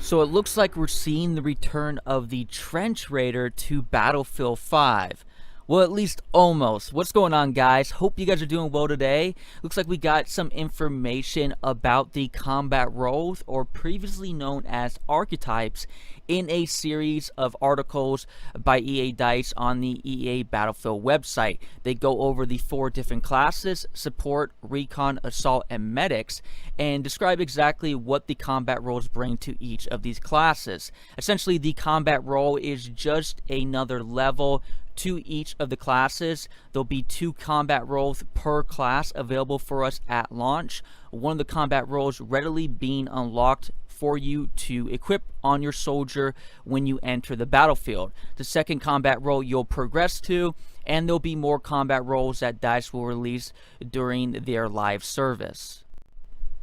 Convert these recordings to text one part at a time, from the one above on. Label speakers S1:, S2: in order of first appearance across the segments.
S1: So it looks like we're seeing the return of the Trench Raider to Battlefield 5. Well, at least almost. What's going on, guys? Hope you guys are doing well today. Looks like we got some information about the combat roles, or previously known as archetypes, in a series of articles by EA Dice on the EA Battlefield website. They go over the 4 different classes: support, recon, assault, and medics, and describe exactly what the combat roles bring to each of these classes. Essentially, the combat role is just another level to each of the classes. There'll be 2 combat roles per class available for us at launch. One of the combat roles readily being unlocked for you to equip on your soldier when you enter the battlefield. The second combat role you'll progress to, and there'll be more combat roles that DICE will release during their live service.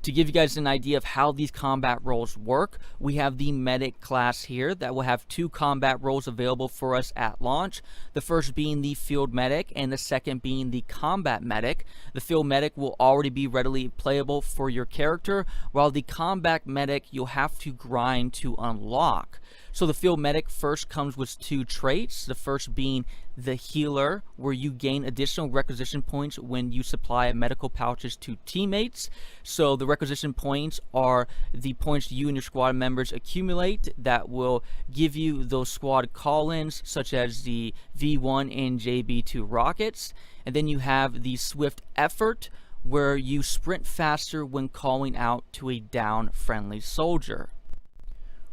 S1: To give you guys an idea of how these combat roles work, we have the medic class here that will have 2 combat roles available for us at launch. The first being the field medic and the second being the combat medic. The field medic will already be readily playable for your character, while the combat medic you'll have to grind to unlock. So the field medic first comes with 2 traits, the first being the healer, where you gain additional requisition points when you supply medical pouches to teammates. So the requisition points are the points you and your squad members accumulate that will give you those squad call-ins, such as the V1 and JB2 rockets. And then you have the swift effort, where you sprint faster when calling out to a down friendly soldier.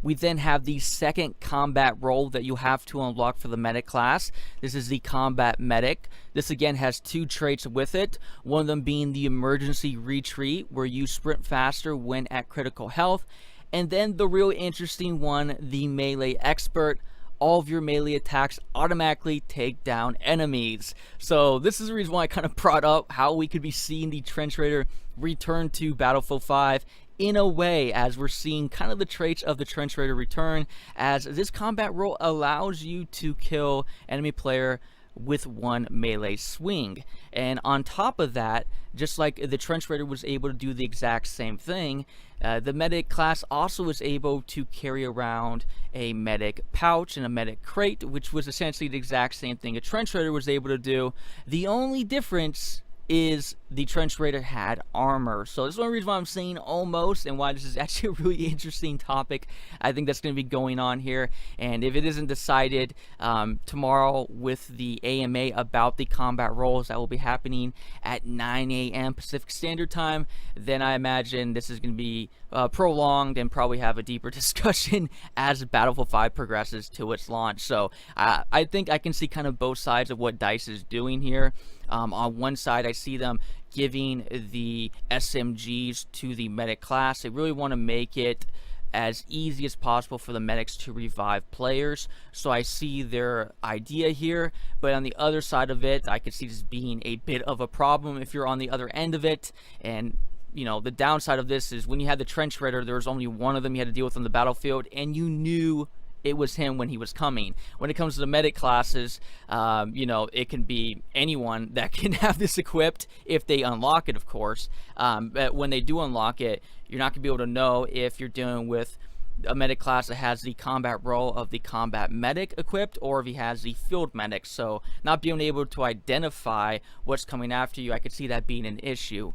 S1: We then have the second combat role that you have to unlock for the medic class. This is the combat medic. This again has 2 traits with it, one of them being the emergency retreat, where you sprint faster when at critical health. And then the real interesting one, the melee expert. All of your melee attacks automatically take down enemies. So this is the reason why I kind of brought up how we could be seeing the Trench Raider return to Battlefield 5 in a way, as we're seeing kind of the traits of the Trench Raider return, as this combat role allows you to kill enemy player with 1 melee swing. And on top of that, just like the Trench Raider was able to do the exact same thing, the medic class also was able to carry around a medic pouch and a medic crate, which was essentially the exact same thing a Trench Raider was able to do. The only difference is the Trench Raider had armor. So this is one reason why I'm saying almost, and why this is actually a really interesting topic I think that's going to be going on here. And if it isn't decided tomorrow with the AMA about the combat roles that will be happening at 9 a.m. Pacific Standard Time, then I imagine this is going to be prolonged and probably have a deeper discussion as Battlefield 5 progresses to its launch. So I think I can see kind of both sides of what DICE is doing here. On one side, I see them giving the SMGs to the medic class. They really want to make it as easy as possible for the medics to revive players. So I see their idea here, but on the other side of it, I could see this being a bit of a problem if you're on the other end of it. And you know, the downside of this is when you had the Trench Raider, there was only one of them you had to deal with on the battlefield, and you knew it was him when he was coming. When it comes to the medic classes, you know, it can be anyone that can have this equipped if they unlock it, of course. But when they do unlock it, you're not going to be able to know if you're dealing with a medic class that has the combat role of the combat medic equipped, or if he has the field medic. So not being able to identify what's coming after you, I could see that being an issue.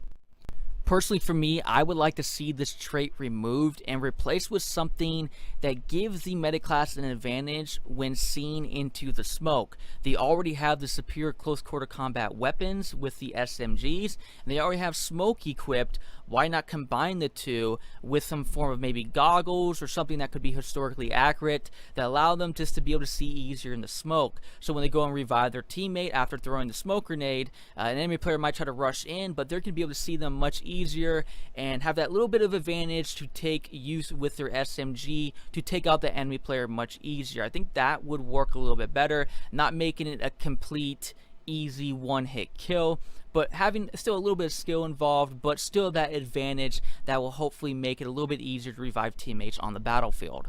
S1: Personally, for me, I would like to see this trait removed and replaced with something that gives the medic class an advantage when seen into the smoke. They already have the superior close quarter combat weapons with the SMGs, and they already have smoke equipped. Why not combine the 2 with some form of maybe goggles or something that could be historically accurate that allow them just to be able to see easier in the smoke? So when they go and revive their teammate after throwing the smoke grenade, an enemy player might try to rush in, but they're going to be able to see them much easier and have that little bit of advantage to take use with their SMG to take out the enemy player much easier. I think that would work a little bit better, not making it a complete easy one-hit kill, but having still a little bit of skill involved, but still that advantage that will hopefully make it a little bit easier to revive teammates on the battlefield.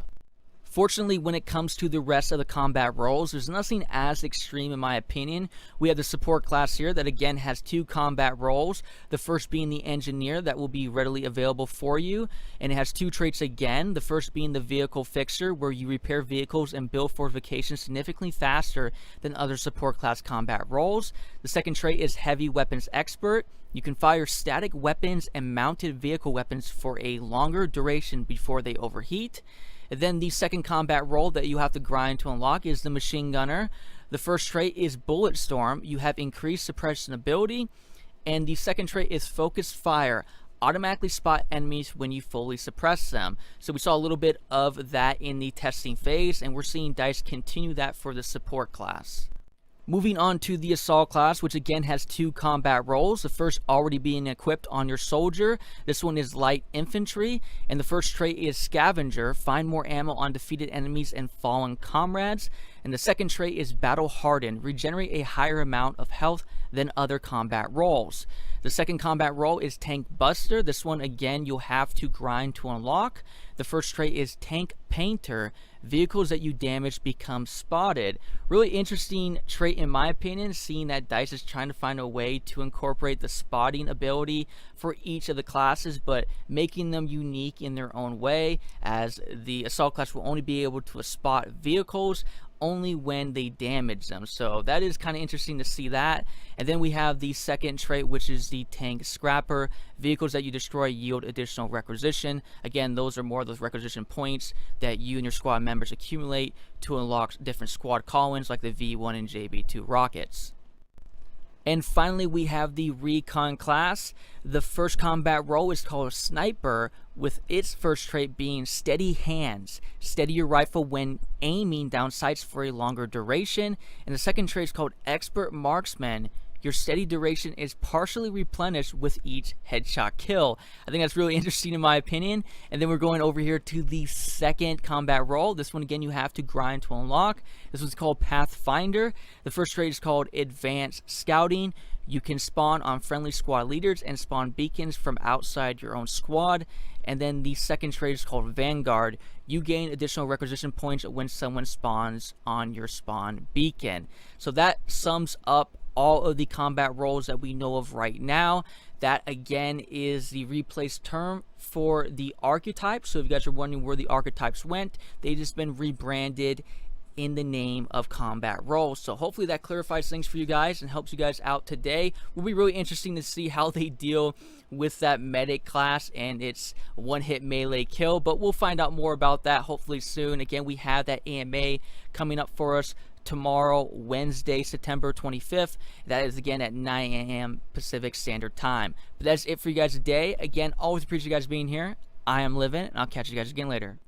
S1: Fortunately, when it comes to the rest of the combat roles, there's nothing as extreme in my opinion. We have the support class here that again has 2 combat roles. The first being the engineer that will be readily available for you, and it has 2 traits again. The first being the vehicle fixer, where you repair vehicles and build fortifications significantly faster than other support class combat roles. The second trait is heavy weapons expert. You can fire static weapons and mounted vehicle weapons for a longer duration before they overheat. And then the second combat role that you have to grind to unlock is the machine gunner. The first trait is bullet storm. You have increased suppression ability. And the second trait is focused fire. Automatically spot enemies when you fully suppress them. So we saw a little bit of that in the testing phase, and we're seeing DICE continue that for the support class. Moving on to the assault class, which again has 2 combat roles. The first already being equipped on your soldier. This one is light infantry, and the first trait is scavenger. Find more ammo on defeated enemies and fallen comrades. And the second trait is battle hardened. Regenerate a higher amount of health than other combat roles. The second combat role is tank buster. This one again you'll have to grind to unlock. The first trait is tank painter. Vehicles that you damage become spotted. Really interesting trait in my opinion, seeing that DICE is trying to find a way to incorporate the spotting ability for each of the classes, but making them unique in their own way, as the assault class will only be able to spot vehicles only when they damage them. So that is kind of interesting to see that. And then we have the second trait, which is the tank scrapper. Vehicles that you destroy yield additional requisition. Again, those are more of those requisition points that you and your squad members accumulate to unlock different squad call-ins like the V1 and JB2 rockets. And finally, we have the recon class. The first combat role is called sniper, with its first trait being steady hands. Steady your rifle when aiming down sights for a longer duration. And the second trait is called expert marksman. Your steady duration is partially replenished with each headshot kill. I think that's really interesting in my opinion. And then we're going over here to the second combat role. This one again you have to grind to unlock. This one's called Pathfinder. The first trait is called Advanced Scouting. You can spawn on friendly squad leaders and spawn beacons from outside your own squad. And then the second trait is called Vanguard. You gain additional requisition points when someone spawns on your spawn beacon. So that sums up all of the combat roles that we know of right now. That again is the replaced term for the archetypes. So if you guys are wondering where the archetypes went, they've just been rebranded in the name of combat roles. So hopefully that clarifies things for you guys and helps you guys out today. Will be really interesting to see how they deal with that medic class and its one-hit melee kill, but we'll find out more about that hopefully soon. Again, we have that AMA coming up for us tomorrow, Wednesday, September 25th. That is again at 9 a.m. Pacific Standard Time. But that's it for you guys today. Again, always appreciate you guys being here. I am Livin, and I'll catch you guys again later.